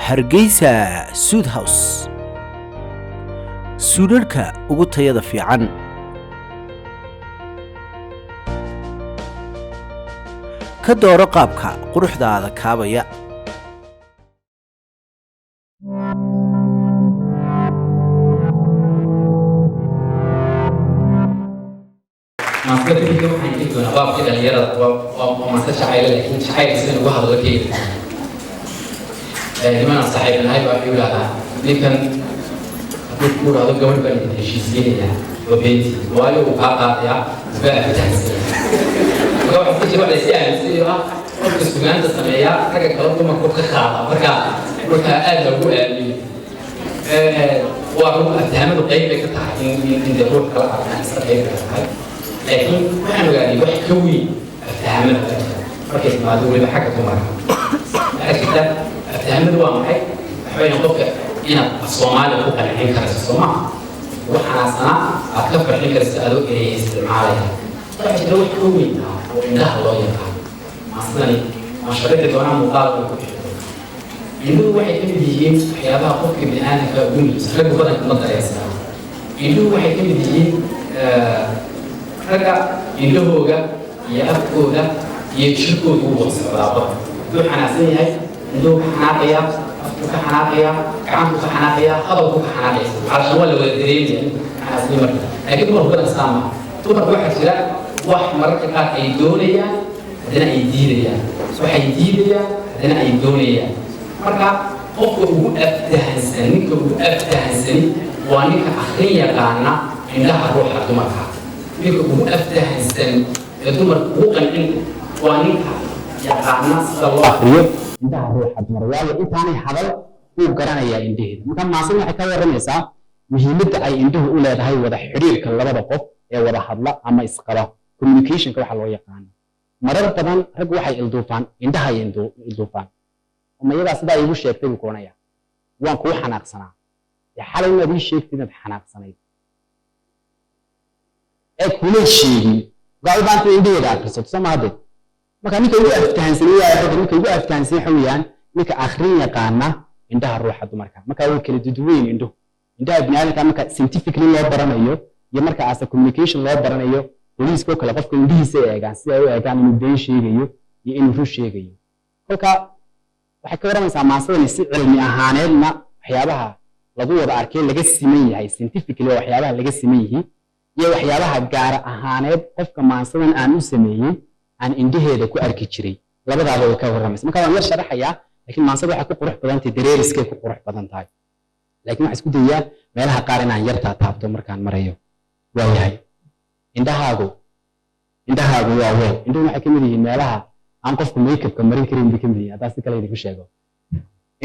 Hargeysa Sud House suudharka ugu tayada fiican ka dooro qaabka quruxdaada kaabaya maanta video waxaan idin doonaa qaabka dhalinyarada oo maanta shaqeeya laakiin shaqeeya sida ugu hadlo keeda niman saaxiibanahay baa igu lahaa ninkan haddii ku raado gabadh baan idin heshiisiinaya oo beenti waayo uu kaa qaadaya isbaa fitaxsan waxaan ku jira si aaminsan ah qofka sugaanta sameeya ragga kala dumarku ka qaada marka aad lagu aamiyo waa ruux afhaamadu qayb bay ka tahay in ruux kala arkaan iska qayb ka tahay laakiin waxaan ogaaday wax ka weyn afhaamada markay timaado weliba xagga dumarka waxaa jirta afhaamadu waa maxay waxbayna qofka inaad soomaaliya ku qancin karayso sooma waxaasna aad ka farxin karayso adoo ereyay isticmaalaya waxaa jirta wax ka weyn oo indhaha loo yaqaan maasidani waan sharixi doonaa muuqaalka ku xidho indhuhu waxay ka mid yihiin waxyaabaha qofka bini'aadamka ugu muhiimsan ragga badanka ma dareensaa indhuhu waxay ka mid yihiin ragga indhahooga iyo afkooda iyo jirkooda u wada socdaa qofka wuxuu xanaaqsan yahay indhuhu ka xanaaqaya afku ka xanaaqaya gacantu ka xanaaqaya hadalku ka xanaaqaya calashan waa la wada dareemaya xanaaqsan marka laakiin dumarku badan saama dumarku waxaa jira wax mararka qaar ay doonayaan haddana ay diidayaan waxay diidayaan haddana ay doonayaan marka qofka ugu aftahansan ninka ugu aftahansani waa ninka akhrin yaqaana indhaha ruuxa dumarka ninka ugu aftahansan ee dumarka ugu qancin waa ninka yaqaana sida loo akhriyo indhaha ruuxa dumar waayo intaanay hadal uu garanayaa indhaheeda marka maasin waxay ka warramaysaa muhiimadda ay indhuhu u leedahay wada xidhiirka labada qof ee wada hadla ama isqaba communicationka waxa loo yaqaano marar badan rag waxay ilduufaan indhaha ay ilduufaan ama iyagaa sidaa iigu sheegtay buu koonaya waan kuu xanaaqsanaa xalay inaad ii sheegtay inaad xanaaqsanayd kulay sheegin waxay baanta indheeda akhrisato samaade marka ninka ugu aftahansan yahay ninka ugu aftahansan xawiyaan ninka akhrin yaqaana indhaha ruuxa dumarka marka way kala duduweyn indhaha bini'aadamka marka scientifically loo baranayo iyo marka as communication loo baranayo booliiska kala qofka indhihiisa eegaan sida ay u eegaan inuu been sheegayo iyo inuu run sheegayo kolka waxay ka waramaysaa maasadani si cilmi ahaaneedna waxyaabaha lagu wada arkay laga siman yahay scientifically waxyaabaha laga siman yihiin iyo waxyaabaha gaar ahaaneed qofka maansadan aan u sameeyay aan indhaheeda ku arki jiray labadaaba way ka waramaysaa marka waan yar sharaxayaa laakiin maansada waxay ku qurux badan tahay dareeriskay ku qurux badan tahay laakiin waxaan isku dayaa meelaha qaar inaan yar taabto markaan marayo waayahay indhahaagu waa weel indhuhu waxay ka mid yihiin meelaha aan qofku makeupka marin karin bay ka mid yihiin haddaa si kale idinku sheego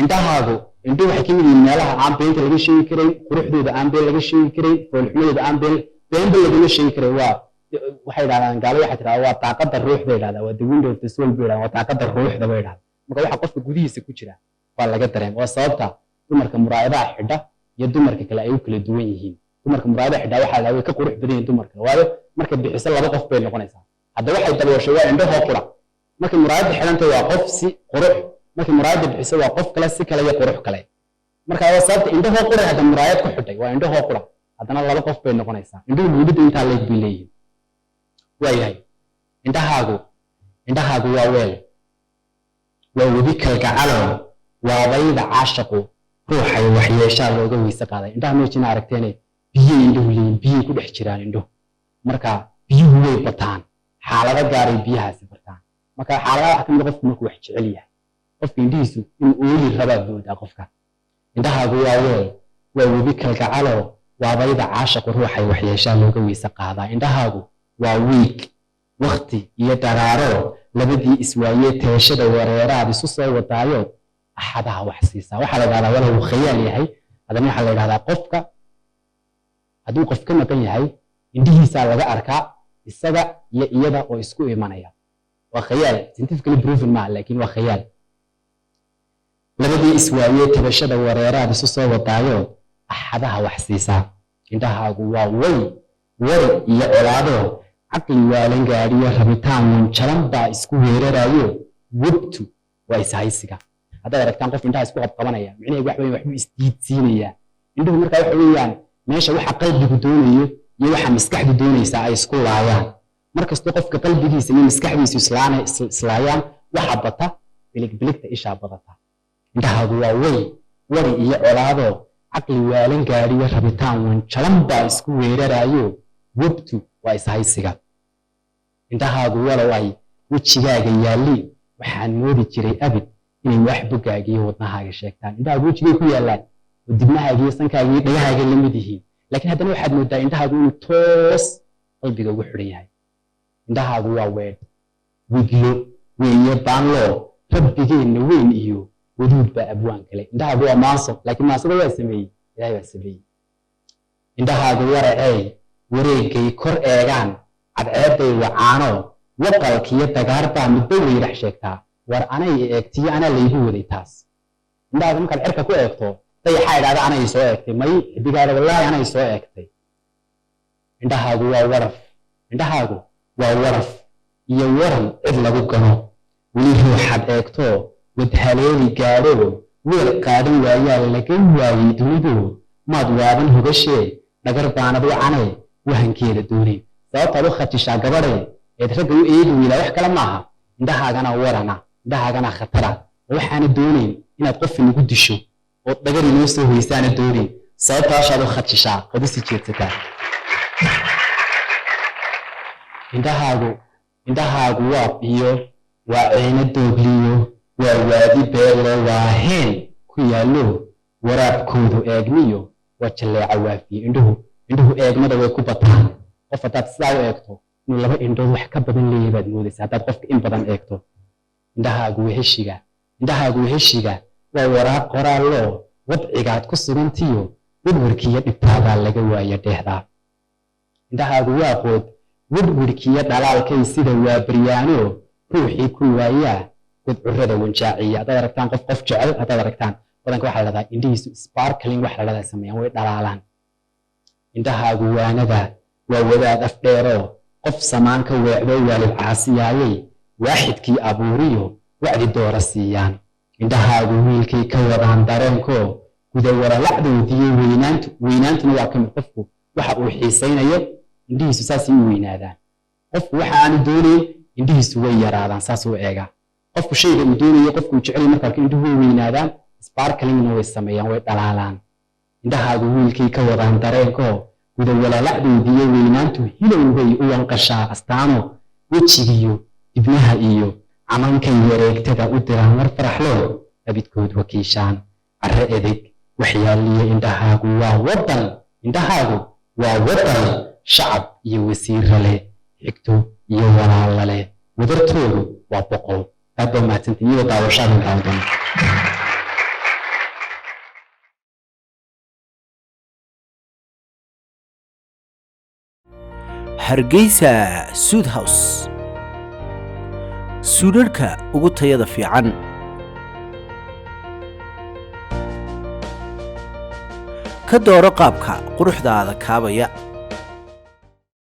indhuhu waxay ka mid yihiin meelaha aan beenta laga sheegi karayn quruxdooda aan been laga sheegi karayn foolxumadooda aan beenba lagama sheegi karay waxay yidhahdaan gaalo waxay tidhahdaa waa daaqadda ruuxda yidhahdaa waa the window of the soul bay yidhahdaa waa daaqadda ruuxda bay yidhahdaa marka waxa qofka gudihiisa ku jira waa laga dareema waa sababta dumarka muraayadaha xidha iyo dumarka kale ay u kala duwan yihiin dumarka muraayadaha xidha waxaa la way ka qurux badan yihiin dumarka waayo markay bixiso laba qof bay noqonaysaa hadda waxay dabooshay waa indhahoo qura markay muraayadda xidhantay waa qof si qurux markay muraayadda bixiso waa qof kale si kale iyo qurux kale marka waa sababta indhahoo qura hadda muraayad ku xidhay waa indhahoo qura haddana laba qof bay noqonaysaa indhuhu muhiimadda intaa leeg bay leeyihiin waayahay indhahaagu waa weel waa webi kalgacalo waa bayda caashaqu ruuxay waxyeeshaa looga weyse qaaday indhaha meeshina aragteene biyay indhuhu leeyihin biyay ku dhex jiraan indhuhu marka biyuhu way bataan xaalado gaaray biyahaasi bartaan marka xaaladaha waxa ka mid qofku markuu wax jecel yahay qofka indhihiisu inuu ooyi rabaa moodaa qofka indhahaagu waa weel waa webi kalgacalo waa bayda caashaqu ruuxay waxyeeshaa looga weyse qaadaa indhahaagu waa wiig wakti iyo daraaro labadii iswaayee teeshada wareeraad isu soo wadaayo axadaha wax siisaa waxaa la yidhahdaa walow khayaal yahay haddana waxaa la yidhahdaa qofka hadduu qof ka maqan yahay indhihiisaa laga arkaa isaga iyo iyada oo isku imanaya waa khayaal scientifically proven maaha laakiin waa khayaal labadii iswaayee tabashada wareeraad isu soo wadaayo axadaha wax siisaa indhahaagu waa way iyo colaado caqli waalan gaadhiyo rabitaan wanjalan baa isku weerarayo webtu waa ishaysiga haddaad aragtaan qof indhaha isku qabqabanaya micnaheedu wax weyn waxbuu isdiidsiinayaa indhuhu markaa waxa weeyaan meesha waxa qalbigu doonayo iyo waxa maskaxdu doonaysa ay isku laayaan markastoo qofka qalbigiisa iyo maskaxdiisu islaayaan waxa bata biligbiligta ishaa badata indhahaagu waa wari iyo colaadoo caqli waalan gaadhiyo rabitaan wanjalan baa isku weeraraayo webtu waa ishaysiga indhahaagu walow ay wejigaaga yaalliin waxaan moodi jiray abid inay wax bogaaga iyo wadnahaaga sheegtaan indhahaagu wejigay ku yaallaan oo dibnahaaga iyo sankaaga iyo dhagahaaga la mid yihiin laakiin haddana waxaad moodaa indhahaagu inuu toos qalbiga ugu xidhan yahay indhahaagu waa weedh widlo weeye baanloo rabbigeenna weyn iyo waduud baa abwaan kale indhahaagu waa maanso laakiin maansada waa sameeyey ilaahay baa sameeyey indhahaagu waracey wareegay kor eegaan cadceeday wacaano waqalkiyo dagaar baa midba weyrax sheegtaa war anay eegtiyo anaa laygu waday taas indhahaagu markaad cirka ku eegto dayaxaa idhaahda anay soo eegtay may xidigaada wallaahi anay soo eegtay indhahaagu waa waraf iyo waran cid lagu gano weli ruuxaad eegto wadhaleeli gaadho weer qaadan waayaa laga waayey dunidu maad waaban hogashee dhagar baanad wacanee wahankeeda doonay sababtaad u khatishaa gabadhe eed ragga u eegi wiilaa wax kale maaha indhahaagana warana indhahaagana khatara oo waxaana doonayn inaad qof inagu disho oo dhagar inoo soo hoysaana doonayn sababtaashaad u khatishaa ood u sii jeedsataa indhahaagu waa biyo waa ceyno doogliyo waa waadi beelo waa heen ku yaallo waraabkoodu eegmiyo waa jalleeca waafiye indhuhu eegmada way ku bataan qof haddaad sidaa u eegto inuu laba indhood wax ka badan leeyahay baad moodaysa haddaad qofka in badan eegto indhahaagu weheshiga waa waraaq qoraalloo wadcigaad ku sugantiyo werwarkiiyo dhibtaadaa laga waaya dheehdaa indhahaagu waa qood werwarkiiyo dhalaalkay sida waa baryaano ruuxii ku waayaa gudcurada wanjaaciya haddaad aragtaan qof jecel haddaad aragtaan badanka waxaa la dhahdaa indhihiisu sparkling wax la dhahdaa sameeyaan way dhalaalaan indhahaagu waanada waa wadaad afdheeroo qof samaan ka weecdo waalid caasiyaayay waaxidkii abuuriyo wacdi doora siiyaan indhahaagu wiilkay ka wadaan dareenkoo gudawaralacdoodiyo weynaantuna waa ka mid qofku waxa uu xiisaynayo indhihiisu saasay u weynaadaan qofku waxa aanu doonayn indhihiisu way yaraadaan saasuu eegaa qofku shayga uu doonayo qofku uu jecel marka arko indhuhu way weynaadaan sparklingna way sameeyaan way dhalaalaan indhahaagu wiilkay ka wadaan dareenkoo gudawaralacdoodiyo weynaantu hilow bay u wanqashaa astaamo wejigiyo dibnaha iyo camankay wareegtada u diraan war faraxloo abidkood wakiishaan carre edeg waxyaaliyo indhahaagu waa wadan shacab iyo wasiirra leh xigto iyo walaalla leh wadartoodu waa boqol aad baa mahadsanta iyadoo daawashaada daawan doona hargeysa suud house suudharka ugu tayada fiican ka dooro qaabka quruxdaada kaabaya